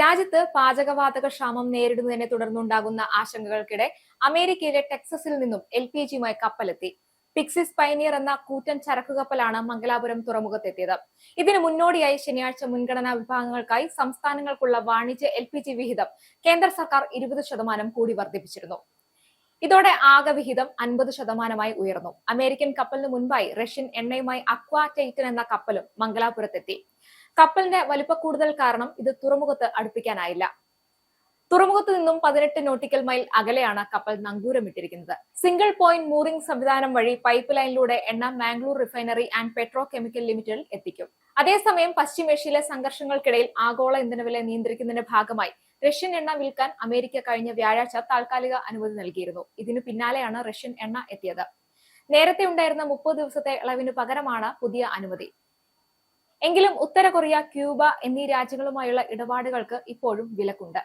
രാജ്യത്ത് പാചകവാതക ക്ഷാമം നേരിടുന്നതിനെ തുടർന്നുണ്ടാകുന്ന ആശങ്കകൾക്കിടെ അമേരിക്കയിലെ ടെക്സസിൽ നിന്നും LPGയുമായി കപ്പലെത്തി. പിക്സിസ് പൈനിയർ എന്ന കൂറ്റൻ ചരക്ക് കപ്പലാണ് മംഗലാപുരം തുറമുഖത്തെത്തിയത്. ഇതിനു മുന്നോടിയായി ശനിയാഴ്ച മുൻഗണനാ വിഭാഗങ്ങൾക്കായി സംസ്ഥാനങ്ങൾക്കുള്ള വാണിജ്യ LPG വിഹിതം കേന്ദ്ര സർക്കാർ 20% കൂടി വർദ്ധിപ്പിച്ചിരുന്നു. ഇതോടെ ആകെ വിഹിതം 50%മായി ഉയർന്നു. അമേരിക്കൻ കപ്പലിന് മുൻപായി റഷ്യൻ എണ്ണയുമായി അക്വ ടൈറ്റൻ എന്ന കപ്പലും മംഗലാപുരത്തെത്തി. കപ്പലിന്റെ വലിപ്പക്കൂടുതൽ കാരണം ഇത് തുറമുഖത്ത് അടുപ്പിക്കാനായില്ല. തുറമുഖത്ത് നിന്നും 18 നോട്ടിക്കൽ മൈൽ അകലെയാണ് കപ്പൽ നങ്കൂരമിട്ടിരിക്കുന്നത്. സിംഗിൾ പോയിന്റ് മൂറിംഗ് സംവിധാനം വഴി പൈപ്പ് ലൈനിലൂടെ എണ്ണ Mangalore refinery and petrochemical ലിമിറ്റഡിൽ എത്തിക്കും. അതേസമയം പശ്ചിമേഷ്യയിലെ സംഘർഷങ്ങൾക്കിടയിൽ ആഗോള ഇന്ധനവില നിയന്ത്രിക്കുന്നതിന്റെ ഭാഗമായി റഷ്യൻ എണ്ണ വിൽക്കാൻ അമേരിക്ക കഴിഞ്ഞ വ്യാഴാഴ്ച താൽക്കാലിക അനുമതി നൽകിയിരുന്നു. ഇതിനു പിന്നാലെയാണ് റഷ്യൻ എണ്ണ എത്തിയത്. നേരത്തെ ഉണ്ടായിരുന്ന 30 ദിവസത്തെ ഇളവിന് പകരമാണ് പുതിയ അനുമതി. എങ്കിലും ഉത്തര കൊറിയ, ക്യൂബ എന്നീ രാജ്യങ്ങളുമായുള്ള ഇടപാടുകൾക്ക് ഇപ്പോഴും വിലക്കുണ്ട്.